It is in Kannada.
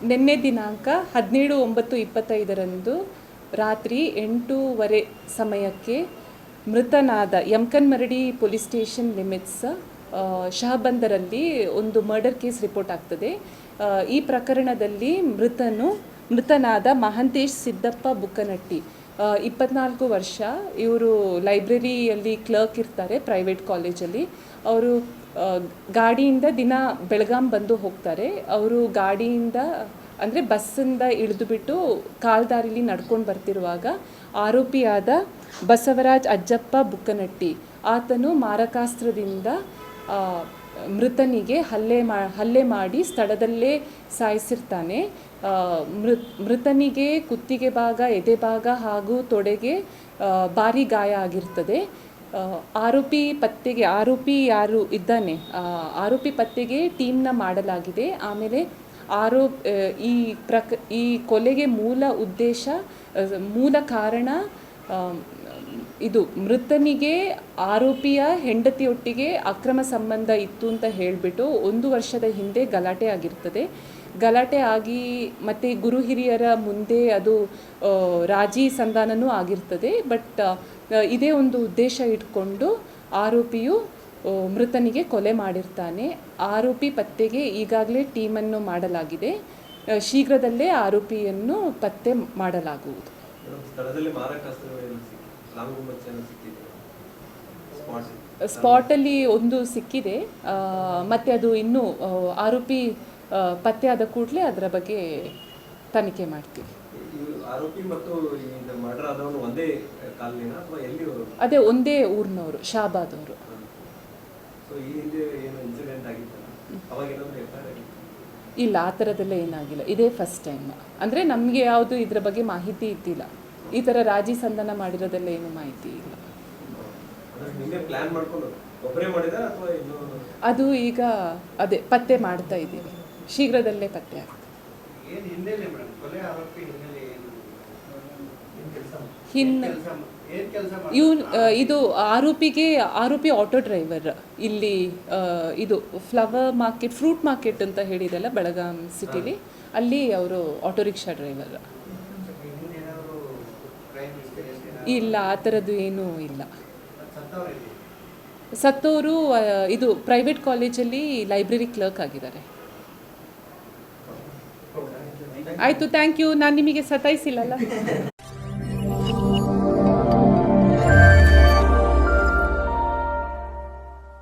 ನಿನ್ನೆ ದಿನಾಂಕ 17/9/25 ರಾತ್ರಿ 8:15 ಸಮಯಕ್ಕೆ ಮೃತನಾದ ಯಮಕನ್ಮರಡಿ ಪೊಲೀಸ್ ಸ್ಟೇಷನ್ ಲಿಮಿಟ್ಸ್ ಶಹಬಂದರಲ್ಲಿ ಒಂದು ಮರ್ಡರ್ ಕೇಸ್ ರಿಪೋರ್ಟ್ ಆಗ್ತದೆ. ಈ ಪ್ರಕರಣದಲ್ಲಿ ಮೃತನಾದ ಮಹಾಂತೇಶ್ ಸಿದ್ದಪ್ಪ ಬುಕ್ಕನಟ್ಟಿ, 24 ವರ್ಷ. ಇವರು ಲೈಬ್ರರಿಯಲ್ಲಿ ಕ್ಲರ್ಕ್ ಇರ್ತಾರೆ ಪ್ರೈವೇಟ್ ಕಾಲೇಜಲ್ಲಿ. ಅವರು ಗಾಡಿಯಿಂದ ದಿನ ಬೆಳಗಾಂ ಬಂದು ಹೋಗ್ತಾರೆ. ಅವರು ಗಾಡಿಯಿಂದ ಅಂದರೆ ಬಸ್ಸಿಂದ ಇಳಿದುಬಿಟ್ಟು ಕಾಲ್ದಾರಿಲಿ ನಡ್ಕೊಂಡು ಬರ್ತಿರುವಾಗ ಆರೋಪಿಯಾದ ಬಸವರಾಜ್ ಅಜ್ಜಪ್ಪ ಬುಕ್ಕನಟ್ಟಿ ಆತನು ಮಾರಕಾಸ್ತ್ರದಿಂದ ಮೃತನಿಗೆ ಹಲ್ಲೆ ಮಾಡಿ ಸ್ಥಳದಲ್ಲೇ ಸಾಯಿಸಿರ್ತಾನೆ. ಮೃತನಿಗೆ ಕುತ್ತಿಗೆ ಭಾಗ, ಎದೆ ಭಾಗ ಹಾಗೂ ತೊಡೆಗೆ ಭಾರಿ ಗಾಯ ಆಗಿರ್ತದೆ. ಆರೋಪಿ ಯಾರು ಇದ್ದಾನೆ, ಆರೋಪಿ ಪತ್ತೆಗೆ ಟೀಮ್ನ ಮಾಡಲಾಗಿದೆ. ಆಮೇಲೆ ಈ ಕೊಲೆಗೆ ಮೂಲ ಕಾರಣ ಇದು ಮೃತನಿಗೆ ಆರೋಪಿಯ ಹೆಂಡತಿಯೊಟ್ಟಿಗೆ ಅಕ್ರಮ ಸಂಬಂಧ ಇತ್ತು ಅಂತ ಹೇಳಿಬಿಟ್ಟು 1 ವರ್ಷದ ಹಿಂದೆ ಗಲಾಟೆ ಆಗಿರ್ತದೆ. ಗಲಾಟೆ ಆಗಿ ಮತ್ತು ಗುರು ಹಿರಿಯರ ಮುಂದೆ ಅದು ರಾಜಿ ಸಂಧಾನನೂ ಆಗಿರ್ತದೆ. ಬಟ್ ಇದೇ ಒಂದು ಉದ್ದೇಶ ಇಟ್ಕೊಂಡು ಆರೋಪಿಯು ಮೃತನಿಗೆ ಕೊಲೆ ಮಾಡಿರ್ತಾನೆ. ಆರೋಪಿ ಪತ್ತೆಗೆ ಈಗಾಗಲೇ ಟೀಮನ್ನು ಮಾಡಲಾಗಿದೆ. ಶೀಘ್ರದಲ್ಲೇ ಆರೋಪಿಯನ್ನು ಪತ್ತೆ ಮಾಡಲಾಗುವುದು. ಸ್ಪಾಟಲ್ಲಿ ಒಂದು ಸಿಕ್ಕಿದೆ, ಮತ್ತು ಅದು ಇನ್ನೂ ಆರೋಪಿ ಪತ್ತೆ ಆದ ಕೂಡಲೇ ಅದರ ಬಗ್ಗೆ ತನಿಖೆ ಮಾಡ್ತೀವಿ. ಅದೇ ಒಂದೇ ಊರಿನವರು, ಶಾಬಾದ್ ಅವರು. ಇಲ್ಲ, ಆ ಥರದ್ದೆಲ್ಲ ಏನಾಗಿಲ್ಲ. ಇದೇ ಫಸ್ಟ್ ಟೈಮ್. ಅಂದರೆ ನಮಗೆ ಯಾವುದು ಇದರ ಬಗ್ಗೆ ಮಾಹಿತಿ ಇದ್ದಿಲ್ಲ. ಈ ಥರ ರಾಜಿ ಸಂಧಾನ ಮಾಡಿರೋದೆಲ್ಲ ಏನು ಮಾಹಿತಿ ಇಲ್ಲ. ಅದು ಈಗ ಅದೇ ಪತ್ತೆ ಮಾಡ್ತಾ ಇದ್ದೀವಿ. ಶೀಘ್ರದಲ್ಲೇ ಪತ್ತೆ ಆಗ್ತದೆ. ಇದು ಆರೋಪಿ ಆಟೋ ಡ್ರೈವರ್. ಇಲ್ಲಿ ಇದು ಫ್ರೂಟ್ ಮಾರ್ಕೆಟ್ ಅಂತ ಹೇಳಿದಲ್ಲ ಬೆಳಗಾಂ ಸಿಟಿಲಿ, ಅಲ್ಲಿ ಅವರು ಆಟೋ ರಿಕ್ಷಾ ಡ್ರೈವರ್. ಇಲ್ಲ, ಆ ಥರದ್ದು ಏನೂ ಇಲ್ಲ. ಸತ್ತವರು ಇದು ಪ್ರೈವೇಟ್ ಕಾಲೇಜಲ್ಲಿ ಲೈಬ್ರರಿ ಕ್ಲರ್ಕ್ ಆಗಿದ್ದಾರೆ. ಆಯಿತು, ಥ್ಯಾಂಕ್ ಯು. ನಾನು ನಿಮಗೆ ಸತಾಯಿಸಿಲ್ಲಲ್ಲ.